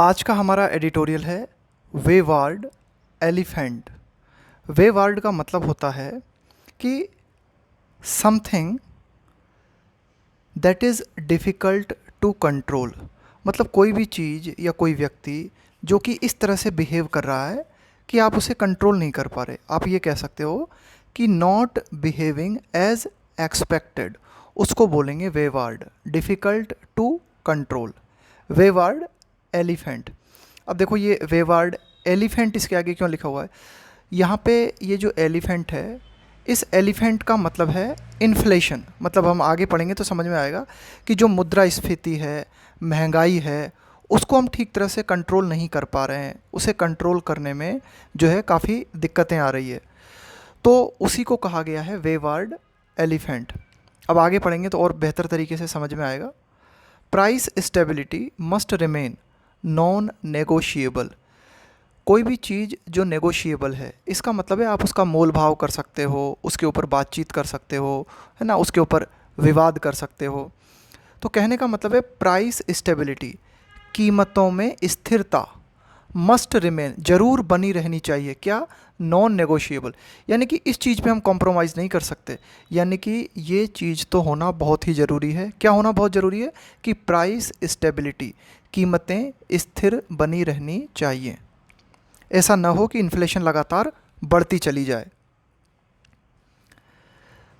आज का हमारा एडिटोरियल है वेवार्ड एलिफेंट। वेवार्ड का मतलब होता है कि something that is difficult to control. मतलब कोई भी चीज़ या कोई व्यक्ति जो कि इस तरह से बिहेव कर रहा है कि आप उसे कंट्रोल नहीं कर पा रहे। आप ये कह सकते हो कि नॉट बिहेविंग एज एक्सपेक्टेड, उसको बोलेंगे वेवार्ड, डिफ़िकल्ट टू कंट्रोल। वेवार्ड एलिफेंट। अब देखो ये वेवार्ड एलिफेंट इसके आगे क्यों लिखा हुआ है। यहाँ पे ये जो एलिफेंट है, इस एलिफेंट का मतलब है इन्फ्लेशन। मतलब हम आगे पढ़ेंगे तो समझ में आएगा कि जो मुद्रास्फीति है, महंगाई है, उसको हम ठीक तरह से कंट्रोल नहीं कर पा रहे हैं। उसे कंट्रोल करने में जो है काफ़ी दिक्कतें आ रही है, तो उसी को कहा गया है वेवार्ड एलिफेंट। अब आगे पढ़ेंगे तो और बेहतर तरीके से समझ में आएगा। Price stability must remain non negotiable. कोई भी चीज़ जो नेगोशिएबल है, इसका मतलब है आप उसका मोल भाव कर सकते हो, उसके ऊपर बातचीत कर सकते हो, है ना, उसके ऊपर विवाद कर सकते हो। तो कहने का मतलब है प्राइस स्टेबिलिटी, कीमतों में स्थिरता, मस्ट रिमेन, ज़रूर बनी रहनी चाहिए। क्या? नॉन नेगोशिएबल, यानी कि इस चीज़ पे हम कॉम्प्रोमाइज़ नहीं कर सकते। यानी कि ये चीज़ तो होना बहुत ही ज़रूरी है। क्या होना बहुत ज़रूरी है? कि प्राइस स्टेबिलिटी, कीमतें स्थिर बनी रहनी चाहिए। ऐसा ना हो कि इन्फ्लेशन लगातार बढ़ती चली जाए।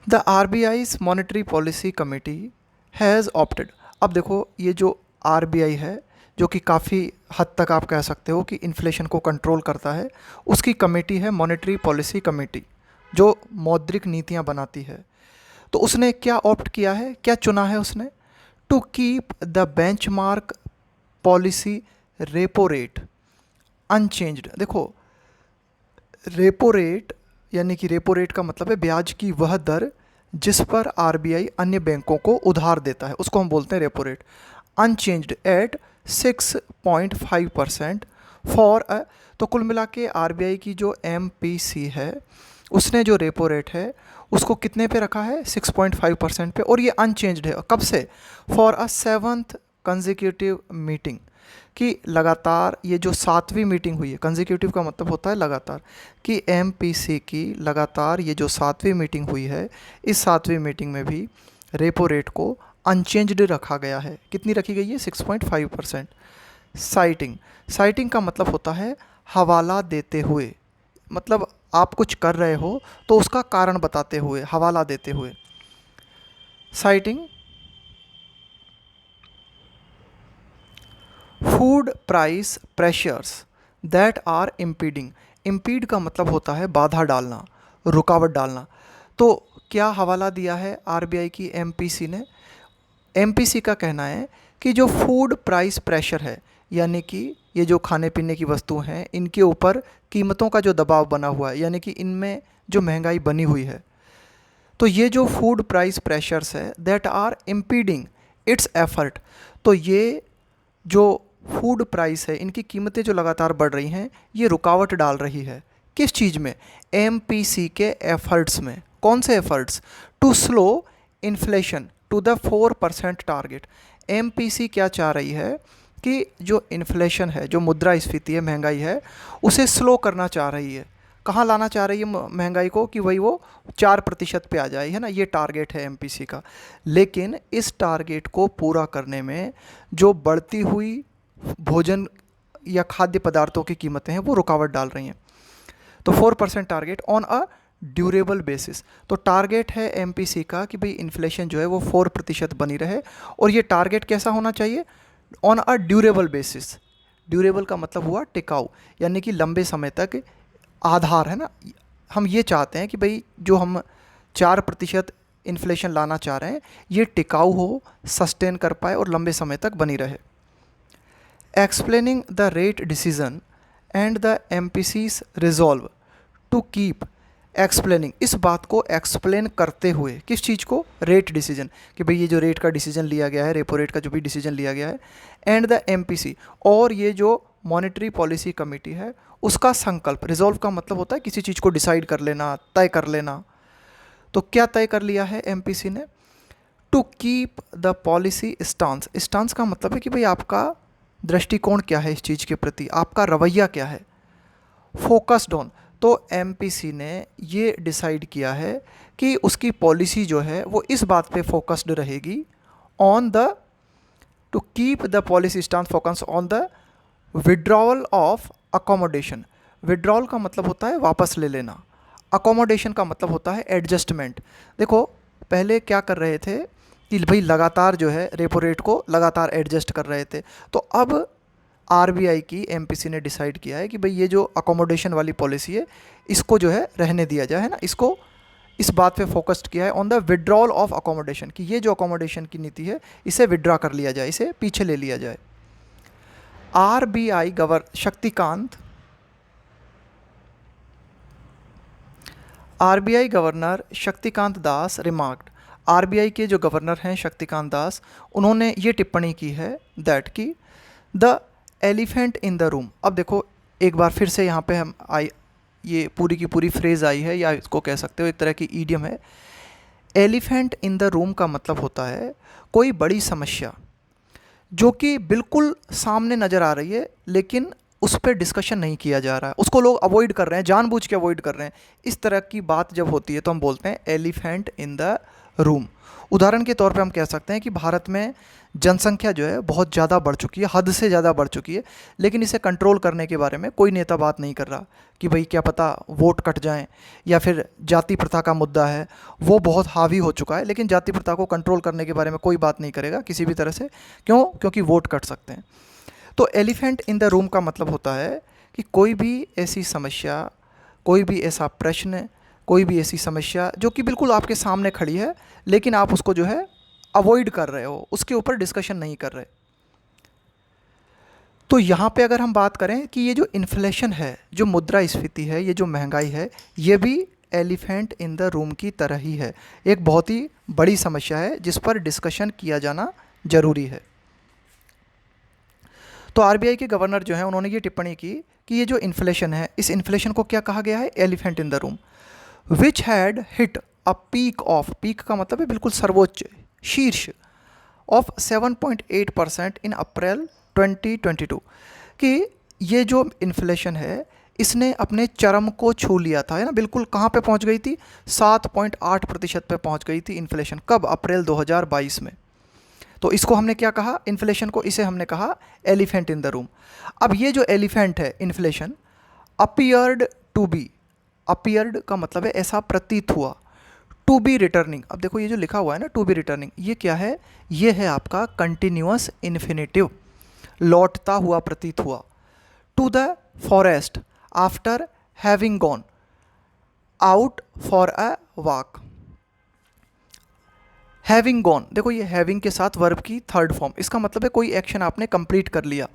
The RBI's monetary policy committee has opted. अब देखो ये जो RBI है, जो कि काफ़ी हद तक आप कह सकते हो कि इन्फ्लेशन को कंट्रोल करता है, उसकी कमेटी है मॉनेटरी पॉलिसी कमेटी, जो मौद्रिक नीतियां बनाती है। तो उसने क्या ऑप्ट किया है, क्या चुना है उसने? To keep the benchmark policy repo rate unchanged. देखो रेपो रेट, यानी कि रेपो रेट का मतलब है ब्याज की वह दर जिस पर आरबीआई अन्य बैंकों को उधार देता है, उसको हम बोलते हैं repo rate. Unchanged at 6.5% for a, तो कुल मिला के आरबीआई की जो एमपीसी है, उसने जो रेपो रेट है उसको कितने पे रखा है? 6.5% पे। और ये अनचेंज्ड है कब से? For a 7th consecutive meeting, कि लगातार ये जो 7वीं मीटिंग हुई है, कंजिक्यूटिव का मतलब होता है लगातार, कि एमपीसी की लगातार ये जो 7वीं मीटिंग हुई है, इस 7वीं मीटिंग में भी रेपो रेट को अनचेंज्ड रखा गया है। कितनी रखी गई है? 6.5%। साइटिंग, साइटिंग का मतलब होता है हवाला देते हुए। मतलब आप कुछ कर रहे हो तो उसका कारण बताते हुए, हवाला देते हुए। Citing food price pressures that are impeding. Impede का मतलब होता है बाधा डालना, रुकावट डालना। तो क्या हवाला दिया है आरबीआई की एमपीसी ने? एमपीसी का कहना है कि जो फूड प्राइस प्रेशर है, यानी कि ये जो खाने पीने की वस्तु हैं, इनके ऊपर कीमतों का जो दबाव बना हुआ है, यानी कि इनमें जो महंगाई बनी हुई है, तो ये जो फूड प्राइस प्रेशर्स है दैट आर इम्पीडिंग इट्स एफर्ट। तो ये जो फूड प्राइस है, इनकी कीमतें जो लगातार बढ़ रही हैं, ये रुकावट डाल रही है। किस चीज़ में? एमपीसी के एफर्ट्स में। कौन से efforts? To slow inflation to the 4% target. MPC क्या चाह रही है कि जो इन्फ्लेशन है, जो मुद्रास्फीति है, महंगाई है, उसे स्लो करना चाह रही है। कहाँ लाना चाह रही है महंगाई को? कि वही वो 4% पे आ जाए, है ना। ये टारगेट है एमपीसी का। लेकिन इस टारगेट को पूरा करने में जो बढ़ती हुई भोजन या खाद्य पदार्थों की कीमतें हैं, वो रुकावट डाल रही हैं। तो 4% target on a durable basis. तो टारगेट है एमपीसी का कि भाई इन्फ्लेशन जो है वो 4% बनी रहे। और ये टारगेट कैसा होना चाहिए? On a durable basis. Durable का मतलब हुआ टिकाऊ, यानी कि लंबे समय तक आधार, है ना। हम ये चाहते हैं कि भाई जो हम 4% इन्फ्लेशन लाना चाह रहे हैं, ये टिकाऊ हो, सस्टेन कर पाए और लंबे समय तक बनी रहे। Explaining the rate decision and the MPC's resolve to keep. Explaining, इस बात को एक्सप्लेन करते हुए, किस चीज़ को? रेट डिसीजन, कि भाई ये जो रेट का डिसीजन लिया गया है, रेपो रेट का जो भी डिसीजन लिया गया है, एंड द एमपीसी, और ये जो मॉनेटरी पॉलिसी कमेटी है, उसका संकल्प। रिजॉल्व का मतलब होता है किसी चीज़ को डिसाइड कर लेना, तय कर लेना। तो क्या तय कर लिया है एमपीसी ने? To keep the policy stance. Stance का मतलब है कि भाई आपका दृष्टिकोण क्या है इस चीज़ के प्रति, आपका रवैया क्या है। फोकस्ड ऑन, तो एमपीसी ने ये डिसाइड किया है कि उसकी पॉलिसी जो है वो इस बात पे फोकस्ड रहेगी, on the two keep the policy stand focus on the withdrawal of accommodation. Withdrawal का मतलब होता है वापस ले लेना, अकोमोडेशन का मतलब होता है एडजस्टमेंट। देखो पहले क्या कर रहे थे कि भाई लगातार जो है रेपो रेट को लगातार एडजस्ट कर रहे थे, तो अब आरबीआई की एमपीसी ने डिसाइड किया है कि भाई ये जो अकोमोडेशन वाली पॉलिसी है इसको जो है रहने दिया जाए, है ना, इसको इस बात पे फोकस्ड किया है on the withdrawal of accommodation, कि ये जो अकोमोडेशन की नीति है इसे विड्रॉ कर लिया जाए, इसे पीछे ले लिया जाए। RBI governor Shaktikanta Das remarked, RBI के जो गवर्नर हैं शक्तिकांत दास, उन्होंने ये टिप्पणी की है दैट कि the elephant in the room. अब देखो एक बार फिर से यहाँ पे हम आई, ये पूरी की पूरी फ्रेज़ आई है, या इसको कह सकते हो एक तरह की ईडियम है। एलिफेंट इन द रूम का मतलब होता है कोई बड़ी समस्या जो कि बिल्कुल सामने नज़र आ रही है लेकिन उस पर डिस्कशन नहीं किया जा रहा है, उसको लोग अवॉइड कर रहे हैं, जानबूझ के अवॉइड कर रहे हैं। इस तरह की बात जब होती है तो हम बोलते हैं एलिफेंट इन द रूम। उदाहरण के तौर पे हम कह सकते हैं कि भारत में जनसंख्या जो है बहुत ज़्यादा बढ़ चुकी है, हद से ज़्यादा बढ़ चुकी है, लेकिन इसे कंट्रोल करने के बारे में कोई नेता बात नहीं कर रहा कि भाई क्या पता वोट कट जाएं, या फिर जाति प्रथा का मुद्दा है वो बहुत हावी हो चुका है, लेकिन जाति प्रथा को कंट्रोल करने के बारे में कोई बात नहीं करेगा किसी भी तरह से। क्यों? क्योंकि वोट कट सकते हैं। तो एलिफेंट इन द रूम का मतलब होता है कि कोई भी ऐसी समस्या, कोई भी ऐसा प्रश्न, कोई भी ऐसी समस्या जो कि बिल्कुल आपके सामने खड़ी है लेकिन आप उसको जो है अवॉइड कर रहे हो, उसके ऊपर डिस्कशन नहीं कर रहे। तो यहाँ पे अगर हम बात करें कि ये जो इन्फ्लेशन है, जो मुद्रास्फीति है, ये जो महंगाई है, ये भी एलिफेंट इन द रूम की तरह ही है, एक बहुत ही बड़ी समस्या है जिस पर डिस्कशन किया जाना ज़रूरी है। तो आरबीआई के गवर्नर जो हैं उन्होंने ये टिप्पणी की कि ये जो इन्फ्लेशन है, इस इन्फ्लेशन को क्या कहा गया है? Elephant in the room, which had hit a peak of, peak का मतलब है बिल्कुल सर्वोच्च, शीर्ष, ऑफ 7.8% इन अप्रैल 2022, कि ये जो इन्फ्लेशन है इसने अपने चरम को छू लिया था, है ना, बिल्कुल कहाँ पे पहुँच गई थी? 7.8% पे पहुँच गई थी इन्फ्लेशन। कब? अप्रैल 2022 में। तो इसको हमने क्या कहा? इन्फ्लेशन को, इसे हमने कहा एलिफेंट इन द रूम। अब ये जो एलिफेंट है inflation, appeared to be, appeared का मतलब है ऐसा प्रतीत हुआ, टू बी रिटर्निंग। अब देखो ये जो लिखा हुआ है ना टू बी रिटर्निंग, ये क्या है? ये है आपका कंटिन्यूअस इन्फिनेटिव, लौटता हुआ प्रतीत हुआ। To the forest after having gone out for a walk. Having gone, देखो ये हैविंग के साथ वर्ब की थर्ड फॉर्म, इसका मतलब है कोई एक्शन आपने कंप्लीट कर लिया।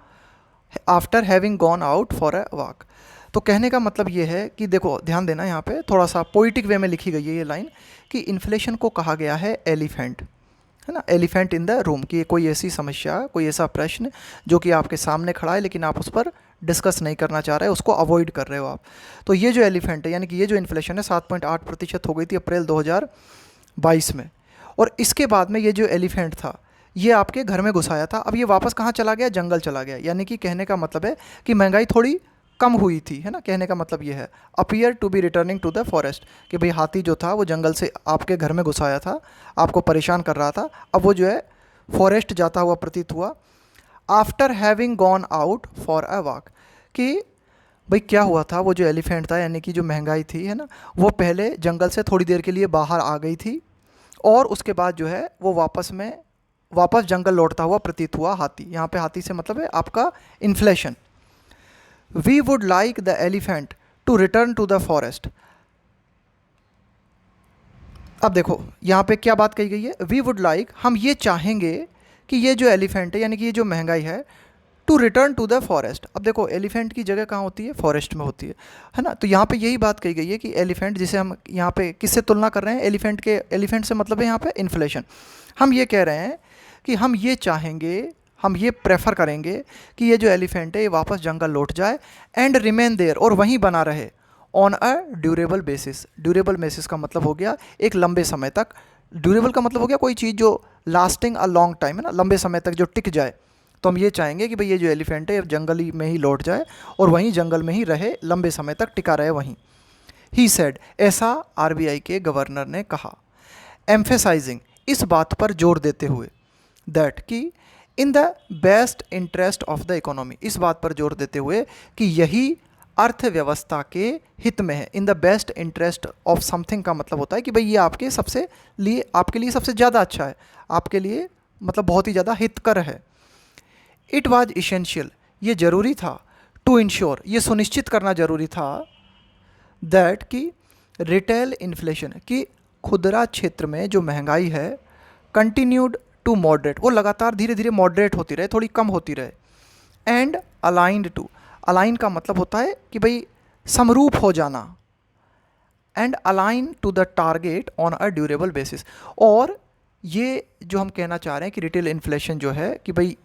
After having gone out for a walk, तो कहने का मतलब ये है कि देखो ध्यान देना, यहाँ पे थोड़ा सा पोइटिक वे में लिखी गई है ये लाइन कि इन्फ्लेशन को कहा गया है एलिफेंट, है ना, एलिफेंट इन द रूम, कि कोई ऐसी समस्या, कोई ऐसा प्रश्न जो कि आपके सामने खड़ा है लेकिन आप उस पर डिस्कस नहीं करना चाह रहे, उसको अवॉइड कर रहे हो आप। तो ये जो एलिफेंट है, यानी कि ये जो इन्फ्लेशन है 7.8% हो गई थी अप्रैल 2022 में, और इसके बाद में ये जो एलिफेंट था ये आपके घर में घुसाया था, अब ये वापस कहाँ चला गया? जंगल चला गया। यानी कि कहने का मतलब है कि महंगाई थोड़ी कम हुई थी, है ना, कहने का मतलब ये है। Appear to be returning to the forest, कि भाई हाथी जो था वो जंगल से आपके घर में घुसाया था, आपको परेशान कर रहा था, अब वो जो है फॉरेस्ट जाता हुआ प्रतीत हुआ। After having gone out for a walk, कि भाई क्या हुआ था, वो जो एलिफेंट था यानी कि जो महंगाई थी, है ना, वो पहले जंगल से थोड़ी देर के लिए बाहर आ गई थी और उसके बाद जो है वो वापस जंगल लौटता हुआ प्रतीत हुआ हाथी। यहाँ पे हाथी से मतलब है आपका inflation. We would like the elephant to return to the forest. अब देखो यहाँ पे क्या बात कही गई है? वी वुड लाइक, हम ये चाहेंगे कि ये जो एलिफेंट है यानी कि ये जो महंगाई है, to return to the forest. अब देखो एलिफेंट की जगह कहाँ होती है? फॉरेस्ट में होती है ना। तो यहाँ पे यही बात कही गई है कि एलिफेंट, जिसे हम यहाँ पे किससे तुलना कर रहे हैं? एलिफेंट के, एलिफेंट से मतलब है यहाँ पे इन्फ्लेशन। हम ये कह रहे हैं कि हम ये चाहेंगे, हम ये प्रेफर करेंगे कि ये जो एलिफेंट है ये वापस जंगल लौट जाए, एंड रिमेन देयर, और वहीं बना रहे, on a durable basis. Durable basis का मतलब हो गया एक लंबे समय तक, ड्यूरेबल का मतलब हो गया कोई चीज़ जो लास्टिंग अ लॉन्ग टाइम, है ना, लंबे समय तक जो टिक जाए। तो हम ये चाहेंगे कि भाई ये जो एलिफेंट है जंगल ही में ही लौट जाए और वहीं जंगल में ही रहे, लंबे समय तक टिका रहे वहीं। ही सेड, ऐसा आरबीआई के गवर्नर ने कहा। एम्फेसाइजिंग, इस बात पर जोर देते हुए, दैट कि in the best interest of the economy, इस बात पर जोर देते हुए कि यही अर्थव्यवस्था के हित में है। In the best interest of something का मतलब होता है कि भाई ये आपके लिए सबसे ज़्यादा अच्छा है, आपके लिए मतलब बहुत ही ज़्यादा हितकर है। इट वॉज इसेंशियल, ये ज़रूरी था, टू इंश्योर, ये सुनिश्चित करना ज़रूरी था, दैट कि रिटेल इन्फ्लेशन, कि खुदरा क्षेत्र में जो महंगाई है, कंटिन्यूड टू मॉडरेट, वो लगातार धीरे धीरे मॉडरेट होती रहे, थोड़ी कम होती रहे। एंड अलाइंड टू, अलाइन का मतलब होता है कि भाई समरूप हो जाना, and align to the target on a durable basis. और ये जो हम कहना चाह रहे हैं कि रिटेल इन्फ्लेशन जो है कि भाई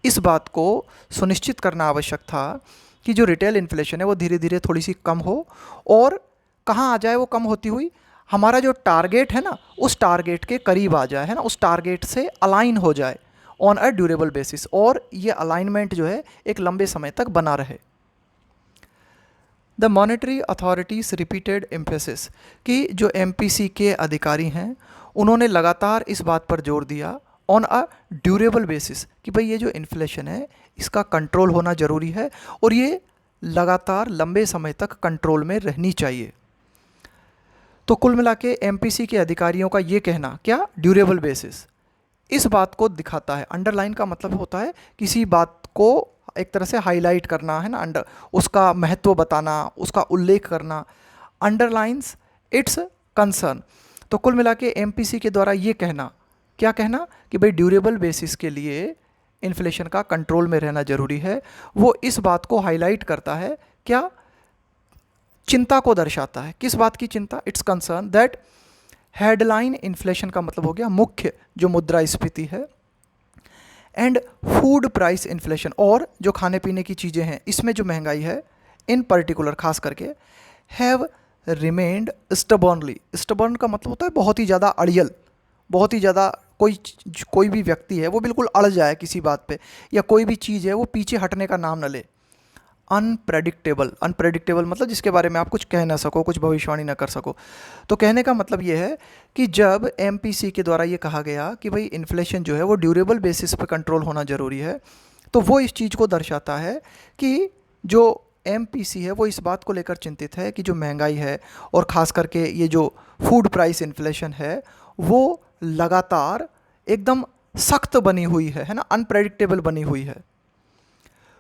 इस बात को सुनिश्चित करना आवश्यक था कि जो रिटेल इन्फ्लेशन है वो धीरे धीरे थोड़ी सी कम हो, और कहाँ आ जाए वो कम होती हुई, हमारा जो टारगेट है ना उस टारगेट के करीब आ जाए, है ना, उस टारगेट से अलाइन हो जाए ऑन अ ड्यूरेबल बेसिस, और ये अलाइनमेंट जो है एक लंबे समय तक बना रहे। The monetary authorities repeated emphasis, कि जो एमपीसी के अधिकारी हैं उन्होंने लगातार इस बात पर जोर दिया ऑन अ ड्यूरेबल बेसिस कि भाई ये जो इन्फ्लेशन है इसका कंट्रोल होना ज़रूरी है और ये लगातार लंबे समय तक कंट्रोल में रहनी चाहिए। तो कुल मिला के एमपीसी के अधिकारियों का ये कहना क्या, ड्यूरेबल बेसिस, इस बात को दिखाता है। अंडरलाइन का मतलब होता है किसी बात को एक तरह से हाईलाइट करना, है ना, उसका महत्व बताना, उसका उल्लेख करना। Underlines it's concern. तो कुल मिला के एमपीसी के द्वारा ये कहना, क्या कहना, कि भाई ड्यूरेबल बेसिस के लिए इन्फ्लेशन का कंट्रोल में रहना ज़रूरी है, वो इस बात को हाईलाइट करता है, क्या, चिंता को दर्शाता है। किस बात की चिंता, it's concern that headline inflation का मतलब हो गया मुख्य जो मुद्रास्फीति है, एंड फूड प्राइस इन्फ्लेशन, और जो खाने पीने की चीज़ें हैं इसमें जो महंगाई है इन पर्टिकुलर खास करके, हैव रिमेंड स्टबर्नली, स्टबर्न का मतलब होता है बहुत ही ज़्यादा अड़ियल, बहुत ही ज़्यादा कोई भी व्यक्ति है वो बिल्कुल अड़ जाए किसी बात पे, या कोई भी चीज़ है वो पीछे हटने का नाम न ले। अनप्रेडिक्टेबल, अनप्रेडिक्टेबल मतलब जिसके बारे में आप कुछ कह ना सको, कुछ भविष्यवाणी ना कर सको। तो कहने का मतलब ये है कि जब एमपीसी के द्वारा ये कहा गया कि भाई इन्फ्लेशन जो है वो ड्यूरेबल बेसिस पे कंट्रोल होना ज़रूरी है, तो वो इस चीज़ को दर्शाता है कि जो एमपीसी है वो इस बात को लेकर चिंतित है कि जो महंगाई है और ख़ास करके ये जो फूड प्राइस इन्फ्लेशन है वो लगातार एकदम सख्त बनी हुई है ना, अनप्रेडिक्टेबल बनी हुई है।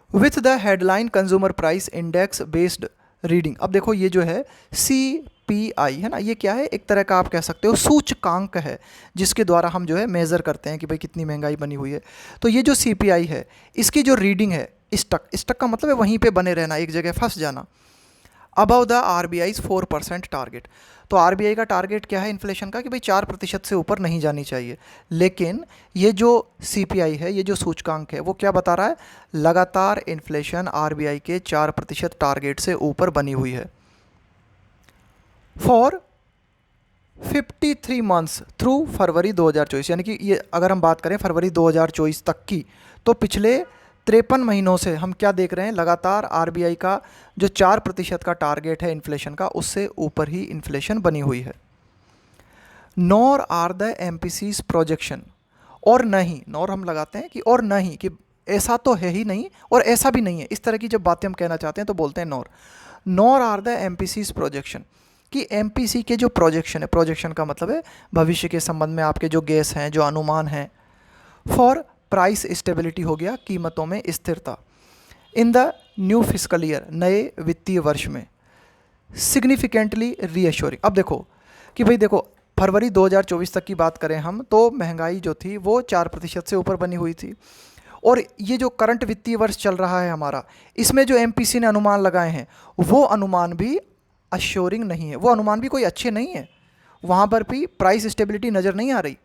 With the headline consumer price index based reading, अब देखो ये जो है CPI है ना, ये क्या है, एक तरह का आप कह सकते हो सूचकांक है जिसके द्वारा हम जो है मेज़र करते हैं कि भाई कितनी महंगाई बनी हुई है। तो ये जो CPI है इसकी जो रीडिंग है, स्टक का मतलब है वहीं पे बने रहना, एक जगह फंस जाना, अबव द RBI's 4% टारगेट। तो RBI का टारगेट क्या है इन्फ्लेशन का, कि भाई 4% से ऊपर नहीं जानी चाहिए। लेकिन ये जो CPI है, ये जो सूचकांक है वो क्या बता रहा है, लगातार इन्फ्लेशन RBI के 4% टारगेट से ऊपर बनी हुई है फॉर 53 मंथ्स थ्रू फरवरी 2024। यानी कि ये अगर हम बात करें फरवरी 2024 तक की, तो पिछले 53 महीनों से हम क्या देख रहे हैं, लगातार RBI का जो 4% का टारगेट है इन्फ्लेशन का उससे ऊपर ही इन्फ्लेशन बनी हुई है। नॉर आर द एमपीसीज प्रोजेक्शन, और नहीं, नॉर हम लगाते हैं कि और नहीं, कि ऐसा तो है ही नहीं और ऐसा भी नहीं है, इस तरह की जब बातें हम कहना चाहते हैं तो बोलते हैं नॉर आर द एमपीसीज प्रोजेक्शन, कि एमपीसी के जो प्रोजेक्शन है, प्रोजेक्शन का मतलब है भविष्य के संबंध में आपके जो गेस हैं, जो अनुमान हैं, फॉर प्राइस स्टेबिलिटी हो गया, कीमतों में स्थिरता, in the new fiscal year, नए वित्तीय वर्ष में, सिग्निफिकेंटली रीअश्योरिंग। अब देखो कि भाई देखो फरवरी 2024 तक की बात करें हम, तो महंगाई जो थी वो 4% से ऊपर बनी हुई थी, और ये जो करंट वित्तीय वर्ष चल रहा है हमारा, इसमें जो एमपीसी ने अनुमान लगाए हैं वो अनुमान भी अश्योरिंग नहीं है, वो अनुमान भी कोई अच्छे नहीं है, वहाँ पर भी प्राइस स्टेबिलिटी नज़र नहीं आ रही।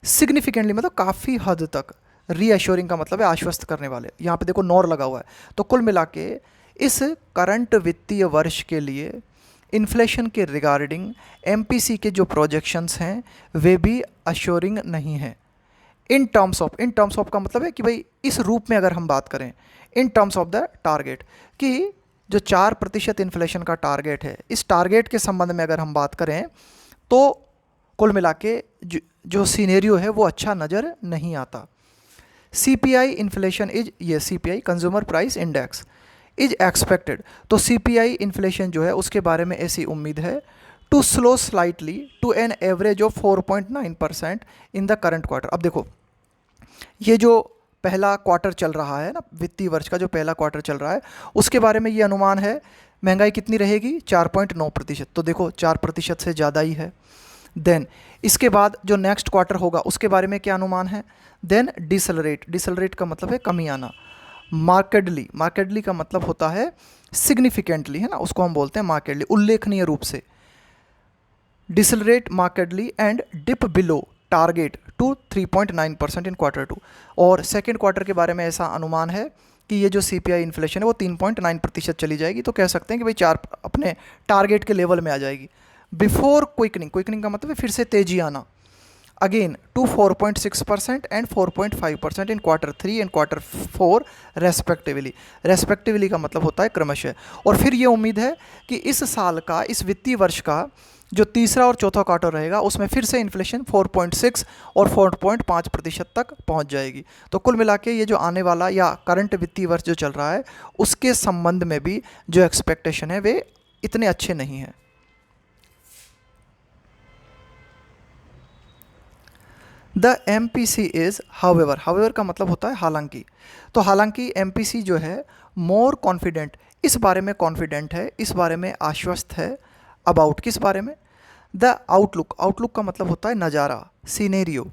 सिग्निफिकेंटली मतलब काफ़ी हद तक, रीअश्योरिंग का मतलब है आश्वस्त करने वाले, यहाँ पे देखो नॉर लगा हुआ है। तो कुल मिला के इस करंट वित्तीय वर्ष के लिए इन्फ्लेशन के रिगार्डिंग एमपीसी के जो प्रोजेक्शंस हैं वे भी अश्योरिंग नहीं हैं। इन टर्म्स ऑफ का मतलब है कि भाई इस रूप में अगर हम बात करें, in terms of the target, कि जो 4% इन्फ्लेशन का टारगेट है, इस टारगेट के संबंध में अगर हम बात करें तो कुल मिला के जो सीनेरियो है वो अच्छा नज़र नहीं आता। CPI इन्फ्लेशन इज, ये CPI consumer price index is expected, तो CPI इन्फ्लेशन जो है उसके बारे में ऐसी उम्मीद है to slow slightly to an average of 4.9% in the current quarter. अब देखो ये जो पहला क्वार्टर चल रहा है ना, वित्तीय वर्ष का जो पहला क्वार्टर चल रहा है, उसके बारे में ये अनुमान है महंगाई कितनी रहेगी, 4.9%। तो देखो 4% से ज़्यादा ही है। देन इसके बाद जो नेक्स्ट क्वार्टर होगा उसके बारे में क्या अनुमान है, देन डिसलरेट का मतलब है कमी आना, मार्केडली का मतलब होता है सिग्निफिकेंटली, है ना, उसको हम बोलते हैं मार्केडली, उल्लेखनीय रूप से, decelerate markedly and dip below target to 3.9% in Q2। और सेकेंड क्वार्टर के बारे में ऐसा अनुमान है कि ये जो CPI इन्फ्लेशन है वो 3.9% चली जाएगी, तो कह सकते हैं कि भाई 4 अपने टारगेट के लेवल में आ जाएगी। बिफोर क्विकनिंग का मतलब है फिर से तेजी आना, again to 4.6% and 4.5% in Q3 and Q4 respectively का मतलब होता है क्रमशः। और फिर ये उम्मीद है कि इस साल का, इस वित्तीय वर्ष का जो तीसरा और चौथा क्वार्टर रहेगा उसमें फिर से इन्फ्लेशन 4.6 और 4.5% तक पहुंच जाएगी। तो कुल मिला के ये जो आने वाला या करंट वित्तीय वर्ष जो चल रहा है उसके संबंध में भी जो एक्सपेक्टेशन है वे इतने अच्छे नहीं हैं। द MPC इज़ हाउएवर का मतलब होता है हालांकि, तो हालांकि MPC जो है मोर कॉन्फिडेंट, इस बारे में कॉन्फिडेंट है, इस बारे में आश्वस्त है, अबाउट किस बारे में, द आउटलुक का मतलब होता है नज़ारा, scenario,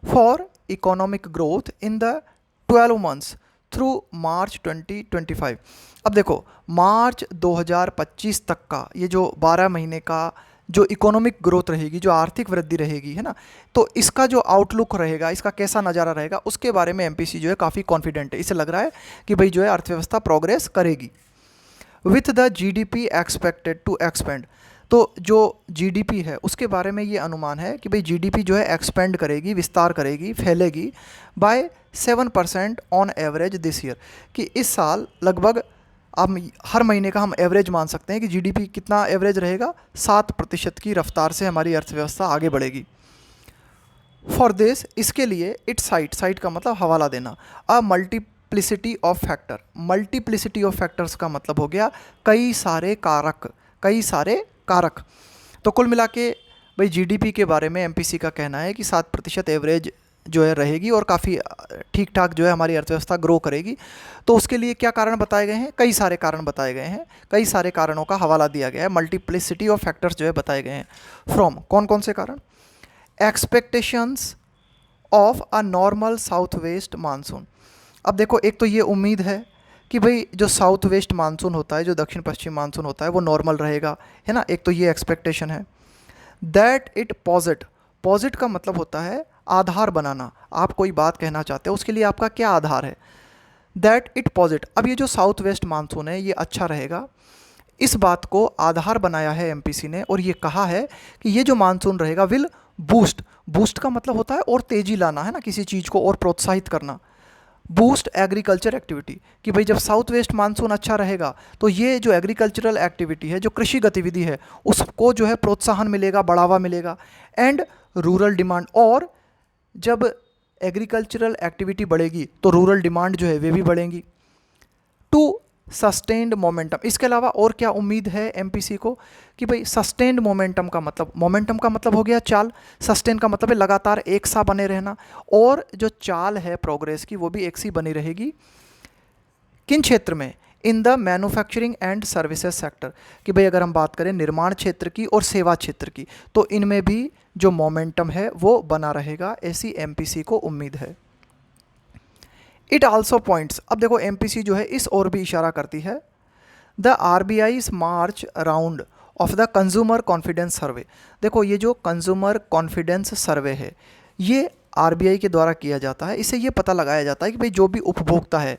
for economic growth in the 12 months through March 2025। अब देखो मार्च 2025 तक का ये जो 12 महीने का जो इकोनॉमिक ग्रोथ रहेगी, जो आर्थिक वृद्धि रहेगी, है ना, तो इसका जो आउटलुक रहेगा, इसका कैसा नज़ारा रहेगा, उसके बारे में MPC जो है काफ़ी कॉन्फिडेंट है। इसे लग रहा है कि भाई जो है अर्थव्यवस्था प्रोग्रेस करेगी। With the GDP expected to expand, तो जो GDP है उसके बारे में ये अनुमान है कि भाई GDP जो है एक्सपेंड करेगी, विस्तार करेगी, फैलेगी by 7% on average this year, कि इस साल लगभग अब हर महीने का हम एवरेज मान सकते हैं कि GDP कितना एवरेज रहेगा, 7% की रफ्तार से हमारी अर्थव्यवस्था आगे बढ़ेगी। फॉर दिस, इसके लिए इट साइट का मतलब हवाला देना, अ मल्टीप्लिसिटी ऑफ फैक्टर्स का मतलब हो गया कई सारे कारक। तो कुल मिला के भाई GDP के बारे में MPC का कहना है कि 7% एवरेज जो है रहेगी और काफ़ी ठीक ठाक जो है हमारी अर्थव्यवस्था ग्रो करेगी। तो उसके लिए क्या कारण बताए गए हैं, कई सारे कारण बताए गए हैं, कई सारे कारणों का हवाला दिया गया है, मल्टीप्लिसिटी ऑफ फैक्टर्स जो है बताए गए हैं। फ्रॉम कौन से कारण, expectations of a normal south west monsoon. अब देखो एक तो ये उम्मीद है कि भाई जो साउथ वेस्ट मानसून होता है, जो दक्षिण पश्चिम मानसून होता है वो नॉर्मल रहेगा, है ना, एक तो ये एक्सपेक्टेशन है। दैट इट पॉजिट का मतलब होता है आधार बनाना, आप कोई बात कहना चाहते हो उसके लिए आपका क्या आधार है, दैट इट पॉजिट। अब ये जो साउथ वेस्ट मानसून है ये अच्छा रहेगा, इस बात को आधार बनाया है MPC ने, और ये कहा है कि ये जो मानसून रहेगा विल बूस्ट का मतलब होता है और तेजी लाना, है ना, किसी चीज़ को और प्रोत्साहित करना, बूस्ट एग्रीकल्चर एक्टिविटी, कि भाई जब साउथ वेस्ट मानसून अच्छा रहेगा तो ये जो एग्रीकल्चरल एक्टिविटी है, जो कृषि गतिविधि है, उसको जो है प्रोत्साहन मिलेगा, बढ़ावा मिलेगा, एंड रूरल डिमांड, और जब एग्रीकल्चरल एक्टिविटी बढ़ेगी तो रूरल डिमांड जो है वे भी बढ़ेंगी, टू सस्टेन्ड मोमेंटम। इसके अलावा और क्या उम्मीद है MPC को कि भाई सस्टेन्ड मोमेंटम का मतलब हो गया चाल, सस्टेन का मतलब है लगातार एक सा बने रहना, और जो चाल है प्रोग्रेस की वो भी एक सी बनी रहेगी। किन क्षेत्र में, in the manufacturing and services sector, कि भाई अगर हम बात करें निर्माण क्षेत्र की और सेवा क्षेत्र की तो इनमें भी जो मोमेंटम है वो बना रहेगा, ऐसी MPC को उम्मीद है। इट आल्सो पॉइंट्स, अब देखो MPC जो है इस ओर भी इशारा करती है, the RBI's March round of the consumer confidence survey. देखो ये जो कंज्यूमर कॉन्फिडेंस सर्वे है ये RBI के द्वारा किया जाता है, इससे ये पता लगाया जाता है कि भाई जो भी उपभोक्ता है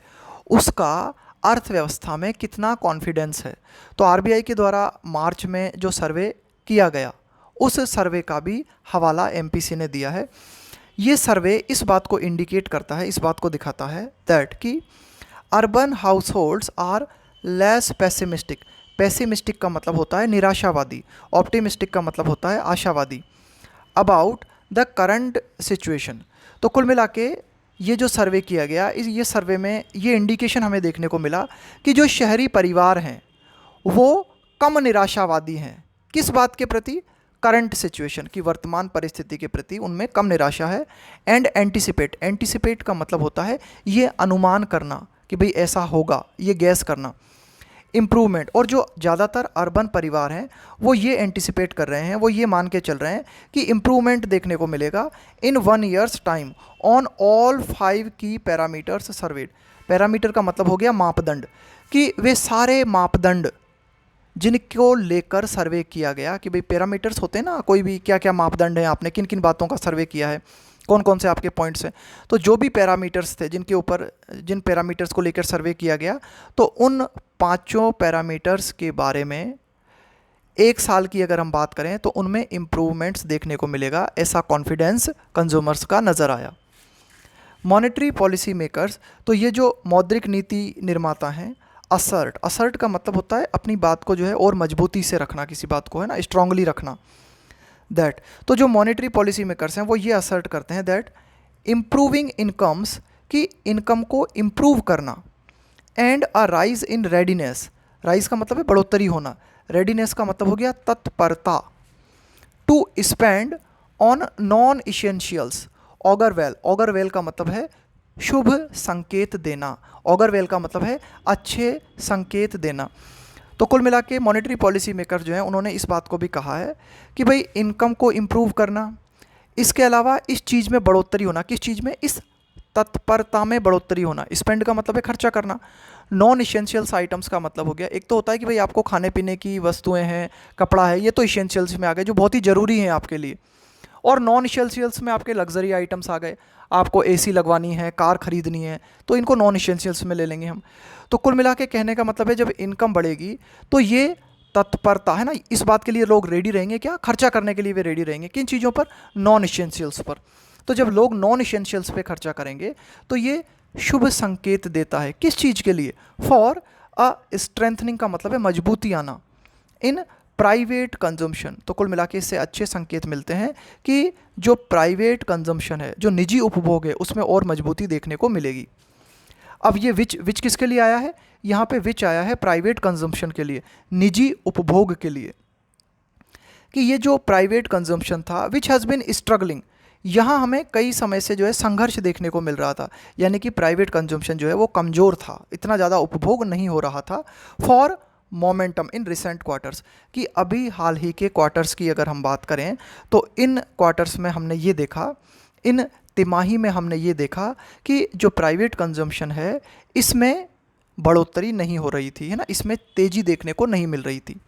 उसका अर्थव्यवस्था में कितना कॉन्फिडेंस है। तो RBI के द्वारा मार्च में जो सर्वे किया गया उस सर्वे का भी हवाला MPC ने दिया है। ये सर्वे इस बात को इंडिकेट करता है, इस बात को दिखाता है दैट कि urban households are less pessimistic. Pessimistic का मतलब होता है निराशावादी, ऑप्टिमिस्टिक का मतलब होता है आशावादी, अबाउट द करंट सिचुएशन। तो कुल मिला के ये जो सर्वे किया गया, ये सर्वे में ये इंडिकेशन हमें देखने को मिला कि जो शहरी परिवार हैं वो कम निराशावादी हैं। किस बात के प्रति? करंट सिचुएशन की वर्तमान परिस्थिति के प्रति उनमें कम निराशा है। एंड एंटिसिपेट, एंटिसिपेट का मतलब होता है ये अनुमान करना कि भाई ऐसा होगा, ये गैस करना। इम्प्रूवमेंट, और जो ज़्यादातर अर्बन परिवार हैं वो ये एंटिसिपेट कर रहे हैं, वो ये मान के चल रहे हैं कि इम्प्रूवमेंट देखने को मिलेगा इन 1 ईयर्स टाइम ऑन ऑल 5 की पैरामीटर्स सर्वेड। पैरामीटर का मतलब हो गया मापदंड, कि वे सारे मापदंड जिनको लेकर सर्वे किया गया, कि भाई पैरामीटर्स होते हैं ना, कोई भी क्या क्या मापदंड हैं, आपने किन किन बातों का सर्वे किया है, कौन कौन से आपके पॉइंट्स हैं, तो जो भी पैरामीटर्स थे जिनके ऊपर, जिन पैरामीटर्स को लेकर सर्वे किया गया, तो उन 5 पैरामीटर्स के बारे में 1 साल की अगर हम बात करें तो उनमें इम्प्रूवमेंट्स देखने को मिलेगा, ऐसा कॉन्फिडेंस कंज्यूमर्स का नज़र आया। मॉनेटरी पॉलिसी मेकर्स, तो ये जो मौद्रिक नीति निर्माता हैं, असर्ट, असर्ट का मतलब होता है अपनी बात को जो है और मजबूती से रखना, किसी बात को है ना स्ट्रांगली रखना। दैट, तो जो मॉनेटरी पॉलिसी मेकर्स हैं वो ये असर्ट करते हैं दैट इम्प्रूविंग इनकम्स, कि इनकम को इम्प्रूव करना, and a rise in readiness, rise का मतलब है बढ़ोतरी होना, रेडीनेस का मतलब हो गया तत्परता, to spend on non essentials, augur well, augur well का मतलब है शुभ संकेत देना, ऑगर वेल का मतलब है अच्छे संकेत देना। तो कुल मिला के मॉनेटरी पॉलिसी मेकर जो हैं उन्होंने इस बात को भी कहा है कि भाई इनकम को इम्प्रूव करना, इसके अलावा इस चीज़ में बढ़ोतरी होना, किस चीज़ में? इस तत्परता में बढ़ोतरी होना। स्पेंड का मतलब है खर्चा करना। नॉन इसेंशियल्स आइटम्स का मतलब हो गया, एक तो होता है कि भाई आपको खाने पीने की वस्तुएं हैं, कपड़ा है, ये तो इसेंशियल्स में आ गए जो बहुत ही ज़रूरी हैं आपके लिए, और नॉन इसेंशियल्स में आपके लग्जरी आइटम्स आ गए, आपको एसी लगवानी है, कार खरीदनी है, तो इनको नॉन इसेंशियल्स में ले लेंगे हम। तो कुल मिला के कहने का मतलब है जब इनकम बढ़ेगी तो ये तत्परता है ना, इस बात के लिए लोग रेडी रहेंगे, क्या खर्चा करने के लिए वे रेडी रहेंगे, किन चीज़ों पर? नॉन इसेंशियल्स पर। तो जब लोग नॉन इसेंशियल्स पे खर्चा करेंगे तो ये शुभ संकेत देता है, किस चीज़ के लिए? फॉर अ स्ट्रेंथनिंग का मतलब है मजबूती आना, इन प्राइवेट कंजम्पशन। तो कुल मिला के इससे अच्छे संकेत मिलते हैं कि जो प्राइवेट कंजम्पशन है, जो निजी उपभोग है, उसमें और मजबूती देखने को मिलेगी। अब ये विच किसके लिए आया है? यहाँ पे विच आया है प्राइवेट कंजम्पशन के लिए, निजी उपभोग के लिए, कि ये जो प्राइवेट कंजम्पशन था विच हैज़ बिन स्ट्रगलिंग, यहाँ हमें कई समय से जो है संघर्ष देखने को मिल रहा था, यानी कि प्राइवेट कंजम्पशन जो है वो कमज़ोर था, इतना ज़्यादा उपभोग नहीं हो रहा था। For momentum in recent quarters, कि अभी हाल ही के क्वार्टर्स की अगर हम बात करें तो इन क्वार्टर्स में हमने ये देखा, इन तिमाही में हमने ये देखा कि जो प्राइवेट कंजम्पशन है इसमें बढ़ोतरी नहीं हो रही थी, है ना, इसमें तेज़ी देखने को नहीं मिल रही थी।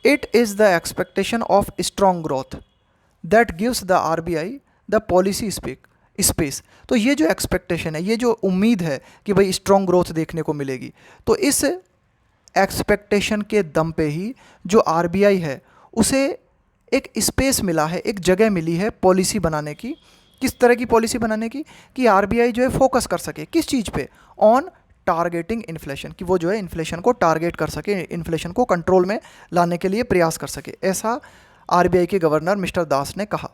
It is the expectation of strong growth that gives the RBI the policy space. तो ये जो एक्सपेक्टेशन है, ये जो उम्मीद है कि भाई स्ट्रॉन्ग ग्रोथ देखने को मिलेगी, तो इस एक्सपेक्टेशन के दम पे ही जो आरबीआई है उसे एक स्पेस मिला है, एक जगह मिली है पॉलिसी बनाने की। किस तरह की पॉलिसी बनाने की? कि आरबीआई जो है फोकस कर सके किस चीज़ पे? ऑन टारगेटिंग इन्फ्लेशन, कि वो जो है इन्फ्लेशन को टारगेट कर सके, इन्फ्लेशन को कंट्रोल में लाने के लिए प्रयास कर सके, ऐसा आरबीआई के गवर्नर मिस्टर दास ने कहा।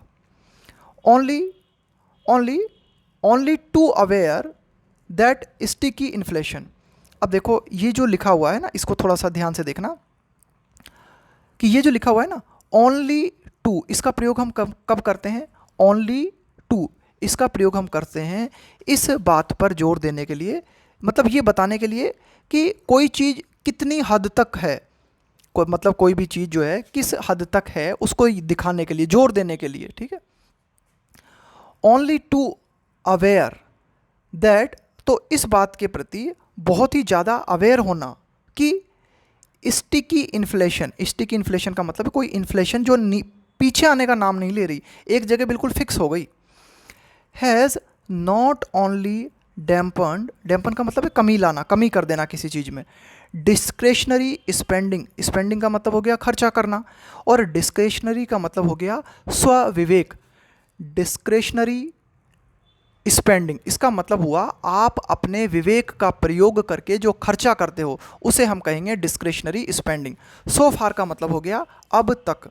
Only too aware that sticky inflation. अब देखो ये जो लिखा हुआ है ना, इसको थोड़ा सा ध्यान से देखना, कि ये जो लिखा हुआ है ना ओनली टू, इसका प्रयोग हम कब करते हैं? ओनली टू, इसका प्रयोग हम करते हैं इस बात पर जोर देने के लिए, मतलब ये बताने के लिए कि कोई चीज़ कितनी हद तक है, मतलब कोई भी चीज़ जो है किस हद तक है उसको दिखाने के लिए, जोर देने के लिए, ठीक है। ओनली टू अवेयर दैट, तो इस बात के प्रति बहुत ही ज़्यादा अवेयर होना कि स्टिकी इन्फ्लेशन, स्टिकी इन्फ्लेशन का मतलब है कोई इन्फ्लेशन जो पीछे आने का नाम नहीं ले रही, एक जगह बिल्कुल फिक्स हो गई। हैज़ नॉट ओनली डैम्पन्ड, डैम्पन का मतलब है कमी लाना, कमी कर देना किसी चीज़ में। डिस्क्रेशनरी स्पेंडिंग, स्पेंडिंग का मतलब हो गया खर्चा करना, और डिस्क्रेशनरी का मतलब हो गया स्वविवेक। डिस्क्रेशनरी स्पेंडिंग, इसका मतलब हुआ आप अपने विवेक का प्रयोग करके जो खर्चा करते हो उसे हम कहेंगे डिस्क्रेशनरी स्पेंडिंग। सो फार का मतलब हो गया अब तक।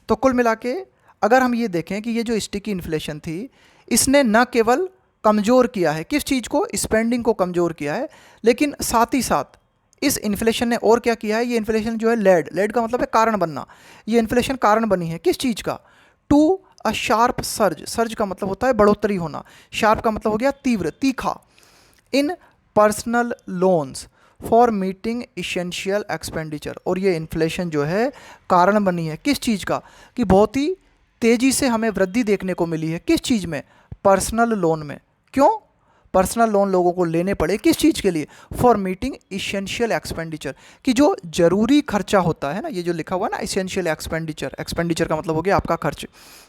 तो कुल मिला के अगर हम ये देखें कि ये जो स्टिकी इन्फ्लेशन थी इसने न केवल कमज़ोर किया है किस चीज़ को, स्पेंडिंग को कमज़ोर किया है, लेकिन साथ ही साथ इस इन्फ्लेशन ने और क्या किया है, ये इन्फ्लेशन जो है लेड का मतलब है कारण बनना, ये इन्फ्लेशन कारण बनी है किस चीज़ का, टू अ शार्प सर्ज का मतलब होता है बढ़ोतरी होना, शार्प का मतलब हो गया तीव्र तीखा, in personal loans for meeting essential expenditure. और ये इन्फ्लेशन जो है कारण बनी है किस चीज़ का, कि बहुत ही तेज़ी से हमें वृद्धि देखने को मिली है किस चीज़ में, पर्सनल लोन में। क्यों पर्सनल लोन लोगों को लेने पड़े, किस चीज़ के लिए, फॉर मीटिंग इसेंशियल एक्सपेंडिचर, कि जो ज़रूरी खर्चा होता है ना, ये जो लिखा हुआ है ना इसेंशियल एक्सपेंडिचर, एक्सपेंडिचर का मतलब हो गया आपका खर्च,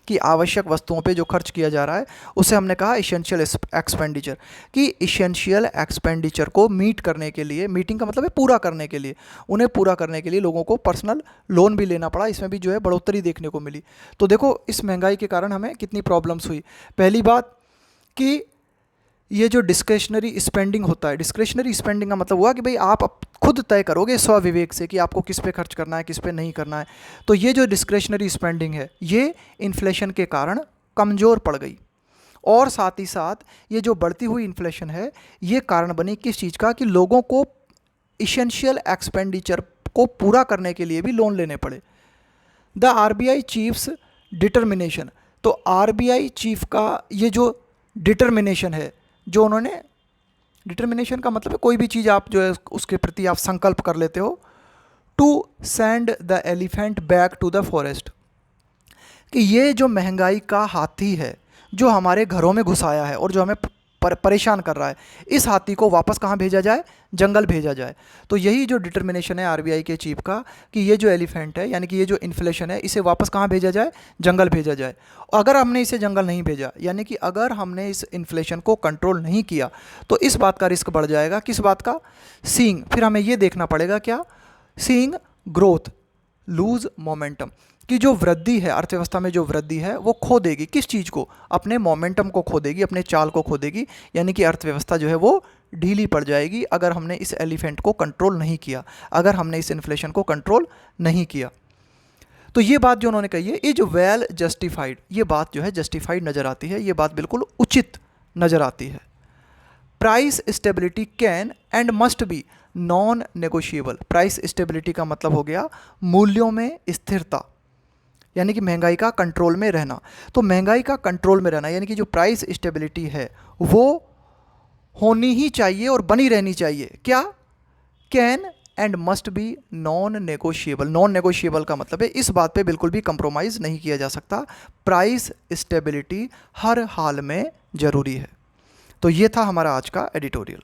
कि आवश्यक वस्तुओं पे जो खर्च किया जा रहा है उसे हमने कहा इसेंशियल एक्सपेंडिचर, कि इसेंशियल एक्सपेंडिचर को मीट करने के लिए, मीटिंग का मतलब है पूरा करने के लिए, उन्हें पूरा करने के लिए लोगों को पर्सनल लोन भी लेना पड़ा, इसमें भी जो है बढ़ोतरी देखने को मिली। तो देखो इस महंगाई के कारण हमें कितनी प्रॉब्लम्स हुई। पहली बात कि ये जो डिस्क्रेशनरी स्पेंडिंग होता है, डिस्क्रेशनरी स्पेंडिंग का मतलब हुआ कि भाई आप खुद तय करोगे स्वविवेक से कि आपको किस पे खर्च करना है किस पे नहीं करना है। तो ये जो डिस्क्रेशनरी स्पेंडिंग है ये इन्फ्लेशन के कारण कमज़ोर पड़ गई, और साथ ही साथ ये जो बढ़ती हुई इन्फ्लेशन है ये कारण बनी किस चीज़ का, कि लोगों को इसेंशियल एक्सपेंडिचर को पूरा करने के लिए भी लोन लेने पड़े। द आरबीआई चीफ्स डिटर्मिनेशन, तो आरबीआई चीफ का ये जो डिटर्मिनेशन है, जो उन्होंने, डिटर्मिनेशन का मतलब है कोई भी चीज़ आप जो है उसके प्रति आप संकल्प कर लेते हो, to send the elephant back to the forest, कि ये जो महंगाई का हाथी है जो हमारे घरों में घुस आया है और जो हमें परेशान कर रहा है, इस हाथी को वापस कहाँ भेजा जाए, जंगल भेजा जाए। तो यही जो डिटर्मिनेशन है आरबीआई के चीफ का, कि ये जो एलिफेंट है यानी कि ये जो इन्फ्लेशन है इसे वापस कहाँ भेजा जाए, जंगल भेजा जाए। अगर हमने इसे जंगल नहीं भेजा, यानी कि अगर हमने इस इन्फ्लेशन को कंट्रोल नहीं किया तो इस बात का रिस्क बढ़ जाएगा, किस बात का, सीइंग, फिर हमें ये देखना पड़ेगा क्या, सीइंग ग्रोथ लूज मोमेंटम, कि जो वृद्धि है अर्थव्यवस्था में, जो वृद्धि है वो खो देगी किस चीज़ को, अपने मोमेंटम को खो देगी, अपने चाल को खो देगी, यानी कि अर्थव्यवस्था जो है वो ढीली पड़ जाएगी अगर हमने इस एलिफेंट को कंट्रोल नहीं किया, अगर हमने इस इन्फ्लेशन को कंट्रोल नहीं किया। तो ये बात जो उन्होंने कही है इज वेल जस्टिफाइड, ये बात जो है जस्टिफाइड नज़र आती है, ये बात बिल्कुल उचित नज़र आती है। Price stability can and must be non negotiable, price stability का मतलब हो गया मूल्यों में स्थिरता, यानी कि महंगाई का कंट्रोल में रहना। तो महंगाई का कंट्रोल में रहना यानी कि जो प्राइस स्टेबिलिटी है वो होनी ही चाहिए और बनी रहनी चाहिए, क्या, can and must be non negotiable, non negotiable का मतलब है इस बात पे बिल्कुल भी कंप्रोमाइज़ नहीं किया जा सकता, प्राइस स्टेबिलिटी हर हाल में ज़रूरी है। तो ये था हमारा आज का एडिटोरियल।